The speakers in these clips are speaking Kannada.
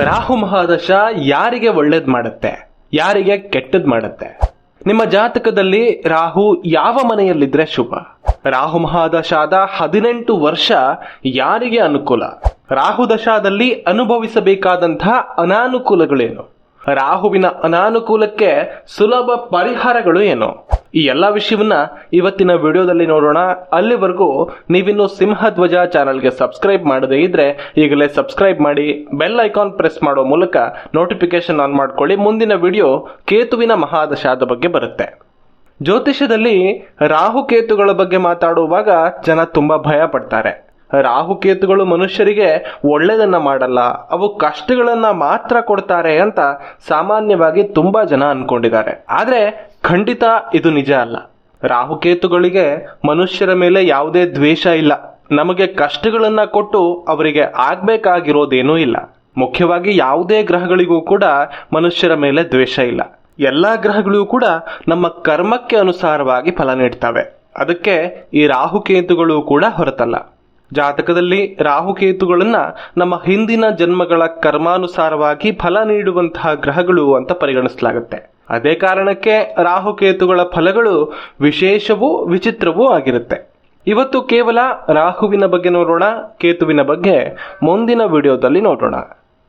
ರಾಹು ಮಹಾದಶ ಯಾರಿಗೆ ಒಳ್ಳೇದ್ ಮಾಡುತ್ತೆ, ಯಾರಿಗೆ ಕೆಟ್ಟದ್ ಮಾಡುತ್ತೆ? ನಿಮ್ಮ ಜಾತಕದಲ್ಲಿ ರಾಹು ಯಾವ ಮನೆಯಲ್ಲಿದ್ರೆ ಶುಭ? ರಾಹು ಮಹಾದಶಾದ 18 ವರ್ಷ ಯಾರಿಗೆ ಅನುಕೂಲ? ರಾಹು ದಶಾದಲ್ಲಿ ಅನುಭವಿಸಬೇಕಾದಂತಹ ಅನಾನುಕೂಲಗಳೇನು? ರಾಹುವಿನ ಅನಾನುಕೂಲಕ್ಕೆ ಸುಲಭ ಪರಿಹಾರಗಳು ಏನು? ಈ ಎಲ್ಲ ವಿಷಯವನ್ನ ಇವತ್ತಿನ ವಿಡಿಯೋದಲ್ಲಿ ನೋಡೋಣ. ಅಲ್ಲಿವರೆಗೂ ನೀವಿನ್ನು ಸಿಂಹಧ್ವಜ ಚಾನಲ್ಗೆ ಸಬ್ಸ್ಕ್ರೈಬ್ ಮಾಡದೇ ಇದ್ರೆ ಈಗಲೇ ಸಬ್ಸ್ಕ್ರೈಬ್ ಮಾಡಿ, ಬೆಲ್ ಐಕಾನ್ ಪ್ರೆಸ್ ಮಾಡೋ ಮೂಲಕ ನೋಟಿಫಿಕೇಶನ್ ಆನ್ ಮಾಡ್ಕೊಳ್ಳಿ. ಮುಂದಿನ ವಿಡಿಯೋ ಕೇತುವಿನ ಮಹಾದಶಾದ ಬಗ್ಗೆ ಬರುತ್ತೆ. ಜ್ಯೋತಿಷ್ಯದಲ್ಲಿ ರಾಹುಕೇತುಗಳ ಬಗ್ಗೆ ಮಾತಾಡುವಾಗ ಜನ ತುಂಬಾ ಭಯ ಪಡ್ತಾರೆ. ರಾಹುಕೇತುಗಳು ಮನುಷ್ಯರಿಗೆ ಒಳ್ಳೆಯದನ್ನ ಮಾಡಲ್ಲ, ಅವು ಕಷ್ಟಗಳನ್ನ ಮಾತ್ರ ಕೊಡ್ತಾರೆ ಅಂತ ಸಾಮಾನ್ಯವಾಗಿ ತುಂಬಾ ಜನ ಅನ್ಕೊಂಡಿದ್ದಾರೆ. ಆದ್ರೆ ಖಂಡಿತ ಇದು ನಿಜ ಅಲ್ಲ. ರಾಹುಕೇತುಗಳಿಗೆ ಮನುಷ್ಯರ ಮೇಲೆ ಯಾವುದೇ ದ್ವೇಷ ಇಲ್ಲ. ನಮಗೆ ಕಷ್ಟಗಳನ್ನ ಕೊಟ್ಟು ಅವರಿಗೆ ಆಗ್ಬೇಕಾಗಿರೋದೇನೂ ಇಲ್ಲ. ಮುಖ್ಯವಾಗಿ ಯಾವುದೇ ಗ್ರಹಗಳಿಗೂ ಕೂಡ ಮನುಷ್ಯರ ಮೇಲೆ ದ್ವೇಷ ಇಲ್ಲ. ಎಲ್ಲಾ ಗ್ರಹಗಳಿಗೂ ಕೂಡ ನಮ್ಮ ಕರ್ಮಕ್ಕೆ ಅನುಸಾರವಾಗಿ ಫಲ ನೀಡ್ತವೆ. ಅದಕ್ಕೆ ಈ ರಾಹುಕೇತುಗಳು ಕೂಡ ಹೊರತಲ್ಲ. ಜಾತಕದಲ್ಲಿ ರಾಹುಕೇತುಗಳನ್ನ ನಮ್ಮ ಹಿಂದಿನ ಜನ್ಮಗಳ ಕರ್ಮಾನುಸಾರವಾಗಿ ಫಲ ನೀಡುವಂತಹ ಗ್ರಹಗಳು ಅಂತ ಪರಿಗಣಿಸಲಾಗುತ್ತೆ. ಅದೇ ಕಾರಣಕ್ಕೆ ರಾಹುಕೇತುಗಳ ಫಲಗಳು ವಿಶೇಷವೂ ವಿಚಿತ್ರವೂ ಆಗಿರುತ್ತೆ. ಇವತ್ತು ಕೇವಲ ರಾಹುವಿನ ಬಗ್ಗೆ ನೋಡೋಣ, ಕೇತುವಿನ ಬಗ್ಗೆ ಮುಂದಿನ ವಿಡಿಯೋದಲ್ಲಿ ನೋಡೋಣ.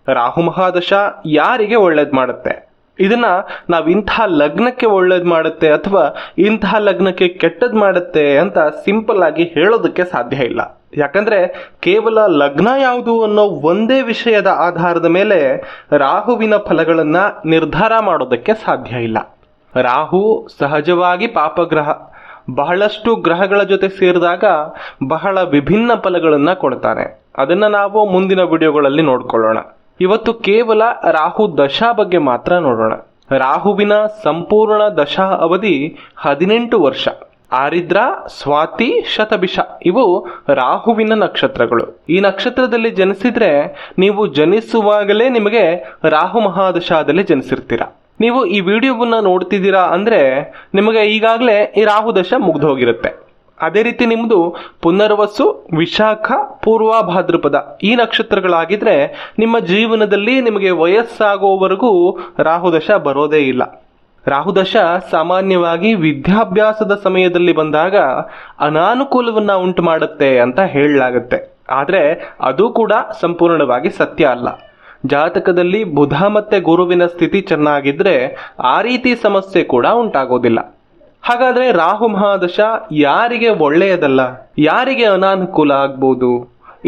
ರಾಹು ಮಹಾದಶ ಯಾರಿಗೆ ಒಳ್ಳೇದ್ ಮಾಡುತ್ತೆ? ಇದನ್ನ ನಾವು ಇಂತಹ ಲಗ್ನಕ್ಕೆ ಒಳ್ಳೇದ್ ಮಾಡುತ್ತೆ ಅಥವಾ ಇಂತಹ ಲಗ್ನಕ್ಕೆ ಕೆಟ್ಟದ್ ಮಾಡುತ್ತೆ ಅಂತ ಸಿಂಪಲ್ ಆಗಿ ಹೇಳೋದಕ್ಕೆ ಸಾಧ್ಯ ಇಲ್ಲ. ಯಾಕಂದ್ರೆ ಕೇವಲ ಲಗ್ನ ಯಾವುದು ಅನ್ನೋ ಒಂದೇ ವಿಷಯದ ಆಧಾರದ ಮೇಲೆ ರಾಹುವಿನ ಫಲಗಳನ್ನ ನಿರ್ಧಾರ ಮಾಡೋದಕ್ಕೆ ಸಾಧ್ಯ ಇಲ್ಲ. ರಾಹು ಸಹಜವಾಗಿ ಪಾಪಗ್ರಹ. ಬಹಳಷ್ಟು ಗ್ರಹಗಳ ಜೊತೆ ಸೇರಿದಾಗ ಬಹಳ ವಿಭಿನ್ನ ಫಲಗಳನ್ನ ಕೊಡ್ತಾನೆ. ಅದನ್ನ ನಾವು ಮುಂದಿನ ವಿಡಿಯೋಗಳಲ್ಲಿ ನೋಡ್ಕೊಳ್ಳೋಣ. ಇವತ್ತು ಕೇವಲ ರಾಹು ದಶಾ ಬಗ್ಗೆ ಮಾತ್ರ ನೋಡೋಣ. ರಾಹುವಿನ ಸಂಪೂರ್ಣ ದಶಾ ಅವಧಿ 18 ವರ್ಷ. ಆರಿದ್ರ, ಸ್ವಾತಿ, ಶತಭಿಷ ಇವು ರಾಹುವಿನ ನಕ್ಷತ್ರಗಳು. ಈ ನಕ್ಷತ್ರದಲ್ಲಿ ಜನಿಸಿದ್ರೆ ನೀವು ಜನಿಸುವಾಗಲೇ ನಿಮಗೆ ರಾಹು ಮಹಾದಶಾದಲ್ಲಿ ಜನಿಸಿರ್ತೀರ. ನೀವು ಈ ವಿಡಿಯೋವನ್ನ ನೋಡ್ತಿದ್ದೀರಾ ಅಂದ್ರೆ ನಿಮಗೆ ಈಗಾಗಲೇ ಈ ರಾಹು ದಶ ಮುಗ್ದು ಹೋಗಿರುತ್ತೆ. ಅದೇ ರೀತಿ ನಿಮ್ದು ಪುನರ್ವಸು, ವಿಶಾಖ, ಪೂರ್ವ ಭಾದ್ರಪದ ಈ ನಕ್ಷತ್ರಗಳಾಗಿದ್ರೆ ನಿಮ್ಮ ಜೀವನದಲ್ಲಿ ನಿಮಗೆ ವಯಸ್ಸಾಗುವವರೆಗೂ ರಾಹುದಶ ಬರೋದೇ ಇಲ್ಲ. ರಾಹುದಶ ಸಾಮಾನ್ಯವಾಗಿ ವಿದ್ಯಾಭ್ಯಾಸದ ಸಮಯದಲ್ಲಿ ಬಂದಾಗ ಅನಾನುಕೂಲವನ್ನ ಉಂಟು ಮಾಡುತ್ತೆ ಅಂತ ಹೇಳಲಾಗುತ್ತೆ. ಆದ್ರೆ ಅದು ಕೂಡ ಸಂಪೂರ್ಣವಾಗಿ ಸತ್ಯ ಅಲ್ಲ. ಜಾತಕದಲ್ಲಿ ಬುಧ ಮತ್ತೆ ಗುರುವಿನ ಸ್ಥಿತಿ ಚೆನ್ನಾಗಿದ್ರೆ ಆ ರೀತಿ ಸಮಸ್ಯೆ ಕೂಡ ಉಂಟಾಗೋದಿಲ್ಲ. ಹಾಗಾದ್ರೆ ರಾಹು ಮಹಾದಶ ಯಾರಿಗೆ ಒಳ್ಳೆಯದಲ್ಲ, ಯಾರಿಗೆ ಅನಾನುಕೂಲ ಆಗ್ಬೋದು?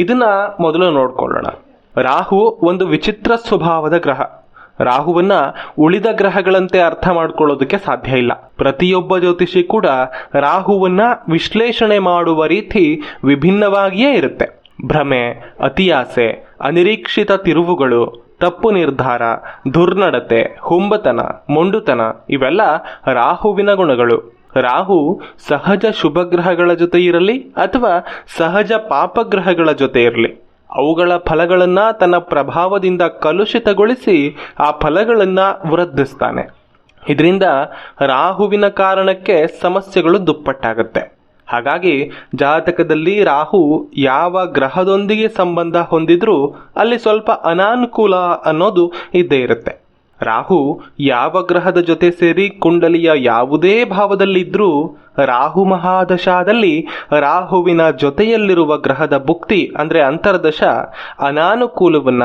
ಇದನ್ನ ಮೊದಲು ನೋಡ್ಕೊಳ್ಳೋಣ. ರಾಹು ಒಂದು ವಿಚಿತ್ರ ಸ್ವಭಾವದ ಗ್ರಹ. ರಾಹುವನ್ನ ಉಳಿದ ಗ್ರಹಗಳಂತೆ ಅರ್ಥ ಮಾಡ್ಕೊಳ್ಳೋದಕ್ಕೆ ಸಾಧ್ಯ ಇಲ್ಲ. ಪ್ರತಿಯೊಬ್ಬ ಜ್ಯೋತಿಷಿ ಕೂಡ ರಾಹುವನ್ನ ವಿಶ್ಲೇಷಣೆ ಮಾಡುವ ರೀತಿ ವಿಭಿನ್ನವಾಗಿಯೇ ಇರುತ್ತೆ. ಭ್ರಮೆ, ಅತಿಯಾಸೆ, ಅನಿರೀಕ್ಷಿತ ತಿರುವುಗಳು, ತಪ್ಪು ನಿರ್ಧಾರ, ದುರ್ನಡತೆ, ಹುಂಬತನ, ಮೊಂಡುತನ ಇವೆಲ್ಲ ರಾಹುವಿನ ಗುಣಗಳು. ರಾಹು ಸಹಜ ಶುಭಗ್ರಹಗಳ ಜೊತೆ ಇರಲಿ ಅಥವಾ ಸಹಜ ಪಾಪಗ್ರಹಗಳ ಜೊತೆ ಇರಲಿ, ಅವುಗಳ ಫಲಗಳನ್ನ ತನ್ನ ಪ್ರಭಾವದಿಂದ ಕಲುಷಿತಗೊಳಿಸಿ ಆ ಫಲಗಳನ್ನ ವೃದ್ಧಿಸ್ತಾನೆ. ಇದರಿಂದ ರಾಹುವಿನ ಕಾರಣಕ್ಕೆ ಸಮಸ್ಯೆಗಳು ದುಪ್ಪಟ್ಟಾಗುತ್ತೆ. ಹಾಗಾಗಿ ಜಾತಕದಲ್ಲಿ ರಾಹು ಯಾವ ಗ್ರಹದೊಂದಿಗೆ ಸಂಬಂಧ ಹೊಂದಿದ್ರೂ ಅಲ್ಲಿ ಸ್ವಲ್ಪ ಅನಾನುಕೂಲ ಅನ್ನೋದು ಇದ್ದೇ ಇರುತ್ತೆ. ರಾಹು ಯಾವ ಗ್ರಹದ ಜೊತೆ ಸೇರಿ ಕುಂಡಲಿಯ ಯಾವುದೇ ಭಾವದಲ್ಲಿದ್ರೂ ರಾಹು ಮಹಾದಶಾದಲ್ಲಿ ರಾಹುವಿನ ಜೊತೆಯಲ್ಲಿರುವ ಗ್ರಹದ ಭುಕ್ತಿ ಅಂದ್ರೆ ಅಂತರ್ದಶ ಅನಾನುಕೂಲವನ್ನ,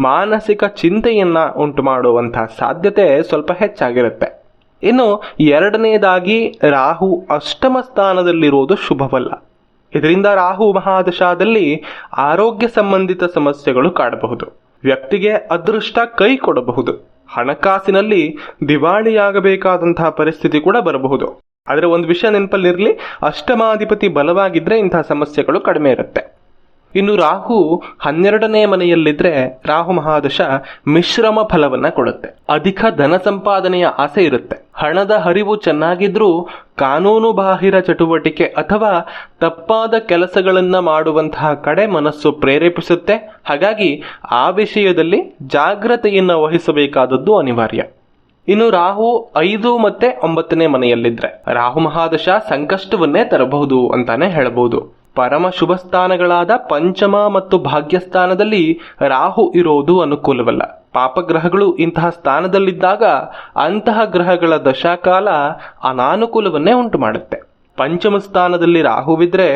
ಮಾನಸಿಕ ಚಿಂತೆಯನ್ನ ಉಂಟು ಮಾಡುವಂತಹ ಸಾಧ್ಯತೆ ಸ್ವಲ್ಪ ಹೆಚ್ಚಾಗಿರುತ್ತೆ. ಇನ್ನು ಎರಡನೇದಾಗಿ ರಾಹು ಅಷ್ಟಮ ಸ್ಥಾನದಲ್ಲಿರುವುದು ಶುಭವಲ್ಲ. ಇದರಿಂದ ರಾಹು ಮಹಾದಶಾದಲ್ಲಿ ಆರೋಗ್ಯ ಸಂಬಂಧಿತ ಸಮಸ್ಯೆಗಳು ಕಾಡಬಹುದು. ವ್ಯಕ್ತಿಗೆ ಅದೃಷ್ಟ ಕೈ ಕೊಡಬಹುದು. ಹಣಕಾಸಿನಲ್ಲಿ ದಿವಾಳಿಯಾಗಬೇಕಾದಂತಹ ಪರಿಸ್ಥಿತಿ ಕೂಡ ಬರಬಹುದು. ಆದರೆ ಒಂದು ವಿಷಯ ನೆನಪಲ್ಲಿರಲಿ, ಅಷ್ಟಮಾಧಿಪತಿ ಬಲವಾಗಿದ್ರೆ ಇಂತಹ ಸಮಸ್ಯೆಗಳು ಕಡಿಮೆ ಇರುತ್ತೆ. ಇನ್ನು ರಾಹು 12ನೇ ಮನೆಯಲ್ಲಿದ್ರೆ ರಾಹು ಮಹಾದಶ ಮಿಶ್ರಮ ಫಲವನ್ನ ಕೊಡುತ್ತೆ. ಅಧಿಕ ಧನ ಸಂಪಾದನೆಯ ಆಸೆ ಇರುತ್ತೆ. ಹಣದ ಹರಿವು ಚೆನ್ನಾಗಿದ್ರೂ ಕಾನೂನು ಬಾಹಿರ ಚಟುವಟಿಕೆ ಅಥವಾ ತಪ್ಪಾದ ಕೆಲಸಗಳನ್ನ ಮಾಡುವಂತಹ ಕಡೆ ಮನಸ್ಸು ಪ್ರೇರೇಪಿಸುತ್ತೆ. ಹಾಗಾಗಿ ಆ ವಿಷಯದಲ್ಲಿ ಜಾಗ್ರತೆಯನ್ನ ವಹಿಸಬೇಕಾದದ್ದು ಅನಿವಾರ್ಯ. ಇನ್ನು ರಾಹು 5 ಮತ್ತೆ 9ನೇ ಮನೆಯಲ್ಲಿದ್ರೆ ರಾಹು ಮಹಾದಶ ಸಂಕಷ್ಟವನ್ನೇ ತರಬಹುದು ಅಂತಾನೆ ಹೇಳಬಹುದು. ಪರಮ ಶುಭ ಸ್ಥಾನಗಳಾದ ಪಂಚಮ ಮತ್ತು ಭಾಗ್ಯಸ್ಥಾನದಲ್ಲಿ ರಾಹು ಇರೋದು ಅನುಕೂಲವಲ್ಲ. ಪಾಪಗ್ರಹಗಳು ಇಂತಹ ಸ್ಥಾನದಲ್ಲಿದ್ದಾಗ ಅಂತಹ ಗ್ರಹಗಳ ದಶಾಕಾಲ ಅನಾನುಕೂಲವನ್ನೇ ಉಂಟು ಮಾಡುತ್ತೆ. ಪಂಚಮ ಸ್ಥಾನದಲ್ಲಿ ರಾಹುವಿದ್ರೆ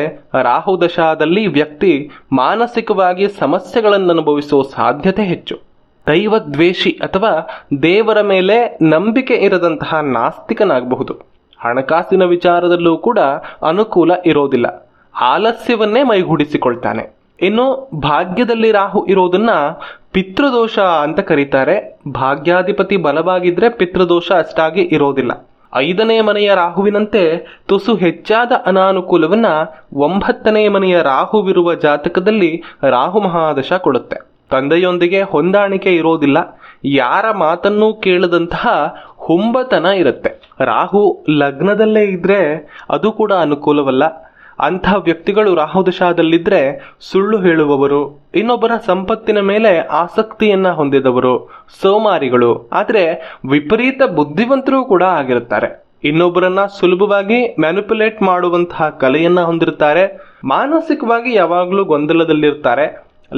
ರಾಹು ದಶಾದಲ್ಲಿ ವ್ಯಕ್ತಿ ಮಾನಸಿಕವಾಗಿ ಸಮಸ್ಯೆಗಳನ್ನು ಅನುಭವಿಸುವ ಸಾಧ್ಯತೆ ಹೆಚ್ಚು. ದೈವದ್ವೇಷಿ ಅಥವಾ ದೇವರ ಮೇಲೆ ನಂಬಿಕೆ ಇರದಂತಹ ನಾಸ್ತಿಕನಾಗಬಹುದು. ಹಣಕಾಸಿನ ವಿಚಾರದಲ್ಲೂ ಕೂಡ ಅನುಕೂಲ ಇರೋದಿಲ್ಲ. ಆಲಸ್ಯವನ್ನೇ ಮೈಗೂಡಿಸಿಕೊಳ್ತಾನೆ. ಇನ್ನು ಭಾಗ್ಯದಲ್ಲಿ ರಾಹು ಇರೋದನ್ನ ಪಿತೃದೋಷ ಅಂತ ಕರೀತಾರೆ. ಭಾಗ್ಯಾಧಿಪತಿ ಬಲವಾಗಿದ್ರೆ ಪಿತೃದೋಷ ಅಷ್ಟಾಗಿ ಇರೋದಿಲ್ಲ. 5ನೇ ಮನೆಯ ರಾಹುವಿನಂತೆ ತುಸು ಹೆಚ್ಚಾದ ಅನಾನುಕೂಲವನ್ನ 9ನೇ ಮನೆಯ ರಾಹುವಿರುವ ಜಾತಕದಲ್ಲಿ ರಾಹು ಮಹಾದಶ ಕೊಡುತ್ತೆ. ತಂದೆಯೊಂದಿಗೆ ಹೊಂದಾಣಿಕೆ ಇರೋದಿಲ್ಲ. ಯಾರ ಮಾತನ್ನೂ ಕೇಳದಂತಹ ಹುಂಬತನ ಇರುತ್ತೆ. ರಾಹು ಲಗ್ನದಲ್ಲೇ ಇದ್ರೆ ಅದು ಕೂಡ ಅನುಕೂಲವಲ್ಲ. ಅಂತಹ ವ್ಯಕ್ತಿಗಳು ರಾಹುದಶಾದಲ್ಲಿದ್ರೆ ಸುಳ್ಳು ಹೇಳುವವರು, ಇನ್ನೊಬ್ಬರ ಸಂಪತ್ತಿನ ಮೇಲೆ ಆಸಕ್ತಿಯನ್ನ ಹೊಂದಿದವರು, ಸೋಮಾರಿಗಳು, ಆದ್ರೆ ವಿಪರೀತ ಬುದ್ಧಿವಂತರು ಕೂಡ ಆಗಿರುತ್ತಾರೆ. ಇನ್ನೊಬ್ಬರನ್ನ ಸುಲಭವಾಗಿ ಮ್ಯಾನಿಪುಲೇಟ್ ಮಾಡುವಂತಹ ಕಲೆಯನ್ನ ಹೊಂದಿರ್ತಾರೆ. ಮಾನಸಿಕವಾಗಿ ಯಾವಾಗಲೂ ಗೊಂದಲದಲ್ಲಿರ್ತಾರೆ.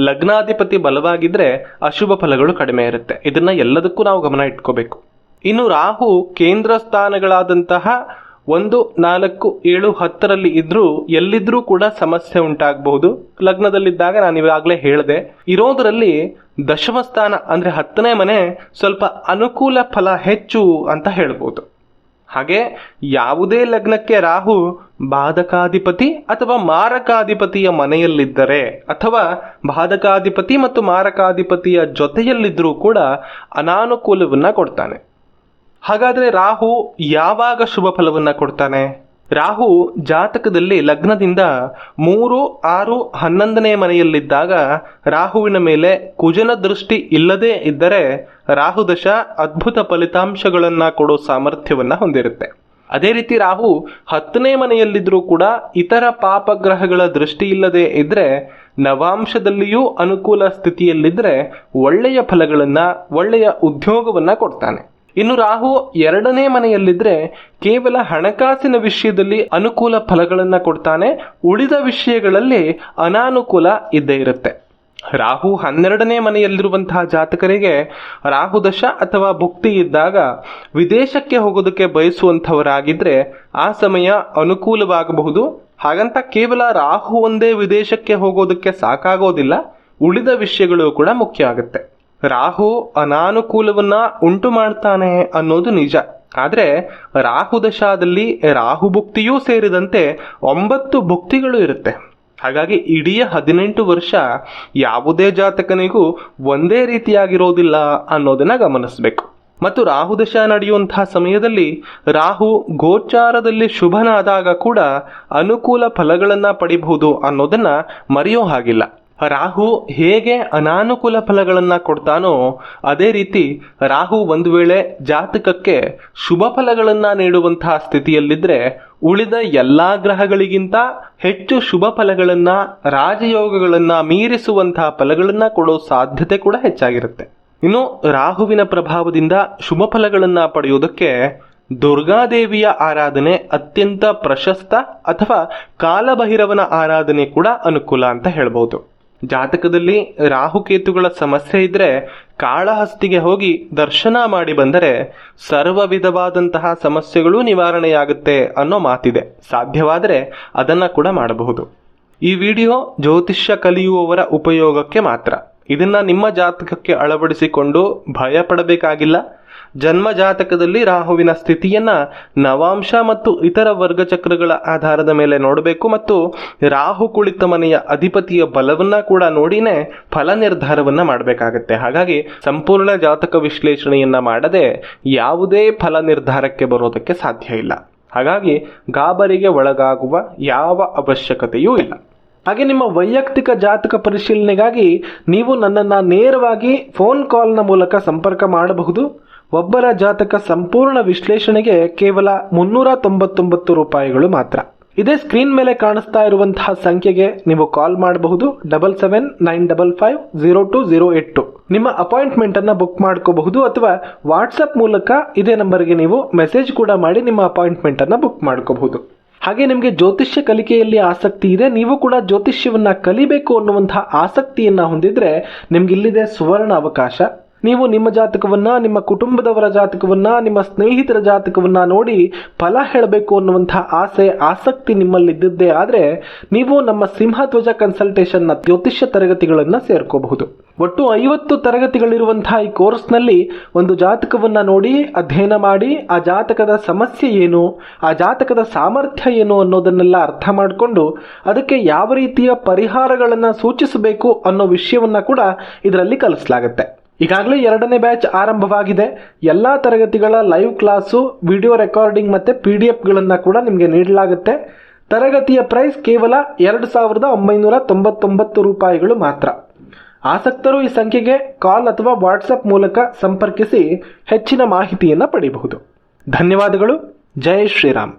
ಲಗ್ನಾಧಿಪತಿ ಬಲವಾಗಿದ್ರೆ ಅಶುಭ ಫಲಗಳು ಕಡಿಮೆ ಇರುತ್ತೆ. ಇದನ್ನ ಎಲ್ಲದಕ್ಕೂ ನಾವು ಗಮನ ಇಟ್ಕೋಬೇಕು. ಇನ್ನು ರಾಹು ಕೇಂದ್ರ ಸ್ಥಾನಗಳಾದಂತಹ 1, 4, 7, 10ರಲ್ಲಿ ಇದ್ರೂ ಎಲ್ಲಿದ್ರೂ ಕೂಡ ಸಮಸ್ಯೆ ಉಂಟಾಗಬಹುದು. ಲಗ್ನದಲ್ಲಿದ್ದಾಗ ನಾನು ಇವಾಗಲೇ ಹೇಳಿದೆ. ಇರೋದರಲ್ಲಿ ದಶಮ ಸ್ಥಾನ ಅಂದ್ರೆ 10ನೇ ಮನೆ ಸ್ವಲ್ಪ ಅನುಕೂಲ ಫಲ ಹೆಚ್ಚು ಅಂತ ಹೇಳ್ಬೋದು. ಹಾಗೆ ಯಾವುದೇ ಲಗ್ನಕ್ಕೆ ರಾಹು ಬಾಧಕಾಧಿಪತಿ ಅಥವಾ ಮಾರಕಾಧಿಪತಿಯ ಮನೆಯಲ್ಲಿದ್ದರೆ ಅಥವಾ ಬಾಧಕಾಧಿಪತಿ ಮತ್ತು ಮಾರಕಾಧಿಪತಿಯ ಜೊತೆಯಲ್ಲಿದ್ರೂ ಕೂಡ ಅನಾನುಕೂಲವನ್ನ ಕೊಡ್ತಾನೆ. ಹಾಗಾದ್ರೆ ರಾಹು ಯಾವಾಗ ಶುಭ ಫಲವನ್ನ ಕೊಡ್ತಾನೆ? ರಾಹು ಜಾತಕದಲ್ಲಿ ಲಗ್ನದಿಂದ 3, 6, 11ನೇ ಮನೆಯಲ್ಲಿದ್ದಾಗ ರಾಹುವಿನ ಮೇಲೆ ಕುಜನ ದೃಷ್ಟಿ ಇಲ್ಲದೇ ಇದ್ದರೆ ರಾಹುದಶ ಅದ್ಭುತ ಫಲಿತಾಂಶಗಳನ್ನ ಕೊಡೋ ಸಾಮರ್ಥ್ಯವನ್ನ ಹೊಂದಿರುತ್ತೆ. ಅದೇ ರೀತಿ ರಾಹು 10ನೇ ಮನೆಯಲ್ಲಿದ್ರೂ ಕೂಡ ಇತರ ಪಾಪಗ್ರಹಗಳ ದೃಷ್ಟಿ ಇಲ್ಲದೆ ಇದ್ರೆ ನವಾಂಶದಲ್ಲಿಯೂ ಅನುಕೂಲ ಸ್ಥಿತಿಯಲ್ಲಿದ್ರೆ ಒಳ್ಳೆಯ ಫಲಗಳನ್ನ, ಒಳ್ಳೆಯ ಉದ್ಯೋಗವನ್ನ ಕೊಡ್ತಾನೆ. ಇನ್ನು ರಾಹು 2ನೇ ಮನೆಯಲ್ಲಿದ್ರೆ ಕೇವಲ ಹಣಕಾಸಿನ ವಿಷಯದಲ್ಲಿ ಅನುಕೂಲ ಫಲಗಳನ್ನ ಕೊಡ್ತಾನೆ. ಉಳಿದ ವಿಷಯಗಳಲ್ಲಿ ಅನಾನುಕೂಲ ಇದ್ದೇ ಇರುತ್ತೆ. ರಾಹು 12ನೇ ಮನೆಯಲ್ಲಿರುವಂತಹ ಜಾತಕರಿಗೆ ರಾಹುದಶ ಅಥವಾ ಭುಕ್ತಿ ಇದ್ದಾಗ ವಿದೇಶಕ್ಕೆ ಹೋಗೋದಕ್ಕೆ ಬಯಸುವಂಥವರಾಗಿದ್ರೆ ಆ ಸಮಯ ಅನುಕೂಲವಾಗಬಹುದು. ಹಾಗಂತ ಕೇವಲ ರಾಹು ಒಂದೇ ವಿದೇಶಕ್ಕೆ ಹೋಗೋದಕ್ಕೆ ಸಾಕಾಗೋದಿಲ್ಲ. ಉಳಿದ ವಿಷಯಗಳು ಕೂಡ ಮುಖ್ಯ ಆಗುತ್ತೆ. ರಾಹು ಅನಾನುಕೂಲವನ್ನ ಉಂಟು ಮಾಡ್ತಾನೆ ಅನ್ನೋದು ನಿಜ. ಆದ್ರೆ ರಾಹುದಶಾದಲ್ಲಿ ರಾಹು ಭುಕ್ತಿಯೂ ಸೇರಿದಂತೆ 9 ಭುಕ್ತಿಗಳು ಇರುತ್ತೆ. ಹಾಗಾಗಿ ಇಡೀ 18 ವರ್ಷ ಯಾವುದೇ ಜಾತಕನಿಗೂ ಒಂದೇ ರೀತಿಯಾಗಿರೋದಿಲ್ಲ ಅನ್ನೋದನ್ನ ಗಮನಿಸಬೇಕು. ಮತ್ತು ರಾಹುದಶ ನಡೆಯುವಂತಹ ಸಮಯದಲ್ಲಿ ರಾಹು ಗೋಚಾರದಲ್ಲಿ ಶುಭನಾದಾಗ ಕೂಡ ಅನುಕೂಲ ಫಲಗಳನ್ನ ಪಡಿಬಹುದು ಅನ್ನೋದನ್ನ ಮರೆಯೋ ಹಾಗಿಲ್ಲ. ರಾಹು ಹೇಗೆ ಅನಾನುಕೂಲ ಫಲಗಳನ್ನ ಕೊಡ್ತಾನೋ ಅದೇ ರೀತಿ ರಾಹು ಒಂದು ವೇಳೆ ಜಾತಕಕ್ಕೆ ಶುಭ ಫಲಗಳನ್ನ ನೀಡುವಂತಹ ಸ್ಥಿತಿಯಲ್ಲಿದ್ರೆ ಉಳಿದ ಎಲ್ಲಾ ಗ್ರಹಗಳಿಗಿಂತ ಹೆಚ್ಚು ಶುಭ ಫಲಗಳನ್ನ, ರಾಜಯೋಗಗಳನ್ನ ಮೀರಿಸುವಂತಹ ಫಲಗಳನ್ನ ಕೊಡೋ ಸಾಧ್ಯತೆ ಕೂಡ ಹೆಚ್ಚಾಗಿರುತ್ತೆ. ಇನ್ನು ರಾಹುವಿನ ಪ್ರಭಾವದಿಂದ ಶುಭ ಫಲಗಳನ್ನ ಪಡೆಯುವುದಕ್ಕೆ ದುರ್ಗಾದೇವಿಯ ಆರಾಧನೆ ಅತ್ಯಂತ ಪ್ರಶಸ್ತ, ಅಥವಾ ಕಾಲಭೈರವನ ಆರಾಧನೆ ಕೂಡ ಅನುಕೂಲ ಅಂತ ಹೇಳ್ಬೋದು. ಜಾತಕದಲ್ಲಿ ರಾಹುಕೇತುಗಳ ಸಮಸ್ಯೆ ಇದ್ರೆ ಕಾಳಹಸ್ತಿಗೆ ಹೋಗಿ ದರ್ಶನ ಮಾಡಿ ಬಂದರೆ ಸರ್ವ ವಿಧವಾದಂತಹ ಸಮಸ್ಯೆಗಳು ನಿವಾರಣೆಯಾಗುತ್ತೆ ಅನ್ನೋ ಮಾತಿದೆ. ಸಾಧ್ಯವಾದರೆ ಅದನ್ನ ಕೂಡ ಮಾಡಬಹುದು. ಈ ವಿಡಿಯೋ ಜ್ಯೋತಿಷ್ಯ ಕಲಿಯುವವರ ಉಪಯೋಗಕ್ಕೆ ಮಾತ್ರ. ಇದನ್ನ ನಿಮ್ಮ ಜಾತಕಕ್ಕೆ ಅಳವಡಿಸಿಕೊಂಡು ಭಯ ಪಡಬೇಕಾಗಿಲ್ಲ. ಜನ್ಮ ಜಾತಕದಲ್ಲಿ ರಾಹುವಿನ ಸ್ಥಿತಿಯನ್ನ ನವಾಂಶ ಮತ್ತು ಇತರ ವರ್ಗಚಕ್ರಗಳ ಆಧಾರದ ಮೇಲೆ ನೋಡಬೇಕು ಮತ್ತು ರಾಹು ಕುಳಿತ ಮನೆಯ ಅಧಿಪತಿಯ ಬಲವನ್ನ ಕೂಡ ನೋಡಿನೇ ಫಲ ನಿರ್ಧಾರವನ್ನ ಮಾಡಬೇಕಾಗತ್ತೆ. ಹಾಗಾಗಿ ಸಂಪೂರ್ಣ ಜಾತಕ ವಿಶ್ಲೇಷಣೆಯನ್ನ ಮಾಡದೆ ಯಾವುದೇ ಫಲ ನಿರ್ಧಾರಕ್ಕೆ ಬರೋದಕ್ಕೆ ಸಾಧ್ಯ ಇಲ್ಲ. ಹಾಗಾಗಿ ಗಾಬರಿಗೆ ಒಳಗಾಗುವ ಯಾವ ಅವಶ್ಯಕತೆಯೂ ಇಲ್ಲ. ಹಾಗೆ ನಿಮ್ಮ ವೈಯಕ್ತಿಕ ಜಾತಕ ಪರಿಶೀಲನೆಗಾಗಿ ನೀವು ನನ್ನನ್ನು ನೇರವಾಗಿ ಫೋನ್ ಕಾಲ್ನ ಮೂಲಕ ಸಂಪರ್ಕ ಮಾಡಬಹುದು. ಒಬ್ಬರ ಜಾತಕ ಸಂಪೂರ್ಣ ವಿಶ್ಲೇಷಣೆಗೆ ಕೇವಲ 399 ರೂಪಾಯಿಗಳು ಮಾತ್ರ. ಇದೇ ಸ್ಕ್ರೀನ್ ಮೇಲೆ ಕಾಣಿಸ್ತಾ ಇರುವಂತಹ ಸಂಖ್ಯೆಗೆ ನೀವು ಕಾಲ್ ಮಾಡಬಹುದು. 7795502082. ನಿಮ್ಮ ಅಪಾಯಿಂಟ್ಮೆಂಟ್ ಅನ್ನ ಬುಕ್ ಮಾಡ್ಕೋಬಹುದು ಅಥವಾ ವಾಟ್ಸಪ್ ಮೂಲಕ ಇದೇ ನಂಬರ್ಗೆ ನೀವು ಮೆಸೇಜ್ ಕೂಡ ಮಾಡಿ ನಿಮ್ಮ ಅಪಾಯಿಂಟ್ಮೆಂಟ್ ಅನ್ನ ಬುಕ್ ಮಾಡ್ಕೋಬಹುದು. ಹಾಗೆ ನಿಮಗೆ ಜ್ಯೋತಿಷ್ಯ ಕಲಿಕೆಯಲ್ಲಿ ಆಸಕ್ತಿ ಇದೆ, ನೀವು ಕೂಡ ಜ್ಯೋತಿಷ್ಯವನ್ನ ಕಲಿಬೇಕು ಅನ್ನುವಂತಹ ಆಸಕ್ತಿಯನ್ನ ಹೊಂದಿದ್ರೆ ನಿಮ್ಗೆ ಇಲ್ಲಿದೆ ಸುವರ್ಣ ಅವಕಾಶ. ನೀವು ನಿಮ್ಮ ಜಾತಕವನ್ನ, ನಿಮ್ಮ ಕುಟುಂಬದವರ ಜಾತಕವನ್ನ, ನಿಮ್ಮ ಸ್ನೇಹಿತರ ಜಾತಕವನ್ನ ನೋಡಿ ಫಲ ಹೇಳಬೇಕು ಅನ್ನುವಂಥ ಆಸೆ, ಆಸಕ್ತಿ ನಿಮ್ಮಲ್ಲಿದ್ದೇ ಆದರೆ ನೀವು ನಮ್ಮ ಸಿಂಹಧ್ವಜ ಕನ್ಸಲ್ಟೇಷನ್ನ ಜ್ಯೋತಿಷ್ಯ ತರಗತಿಗಳನ್ನು ಸೇರ್ಕೋಬಹುದು. ಒಟ್ಟು 50 ತರಗತಿಗಳಿರುವಂತಹ ಈ ಕೋರ್ಸ್ನಲ್ಲಿ ಒಂದು ಜಾತಕವನ್ನ ನೋಡಿ ಅಧ್ಯಯನ ಮಾಡಿ ಆ ಜಾತಕದ ಸಮಸ್ಯೆ ಏನು, ಆ ಜಾತಕದ ಸಾಮರ್ಥ್ಯ ಏನು ಅನ್ನೋದನ್ನೆಲ್ಲ ಅರ್ಥ ಮಾಡಿಕೊಂಡು ಅದಕ್ಕೆ ಯಾವ ರೀತಿಯ ಪರಿಹಾರಗಳನ್ನು ಸೂಚಿಸಬೇಕು ಅನ್ನೋ ವಿಷಯವನ್ನ ಕೂಡ ಇದರಲ್ಲಿ ಕಲಿಸಲಾಗುತ್ತೆ. ಈಗಾಗಲೇ 2ನೇ ಬ್ಯಾಚ್ ಆರಂಭವಾಗಿದೆ. ಎಲ್ಲಾ ತರಗತಿಗಳ ಲೈವ್ ಕ್ಲಾಸು, ವಿಡಿಯೋ ರೆಕಾರ್ಡಿಂಗ್ ಮತ್ತೆ PDF ಕೂಡ ನಿಮಗೆ ನೀಡಲಾಗುತ್ತೆ. ತರಗತಿಯ ಪ್ರೈಸ್ ಕೇವಲ 2,999 ರೂಪಾಯಿಗಳು ಮಾತ್ರ. ಆಸಕ್ತರು ಈ ಸಂಖ್ಯೆಗೆ ಕಾಲ್ ಅಥವಾ ವಾಟ್ಸಪ್ ಮೂಲಕ ಸಂಪರ್ಕಿಸಿ ಹೆಚ್ಚಿನ ಮಾಹಿತಿಯನ್ನು ಪಡೆಯಬಹುದು. ಧನ್ಯವಾದಗಳು. ಜೈ ಶ್ರೀರಾಮ್.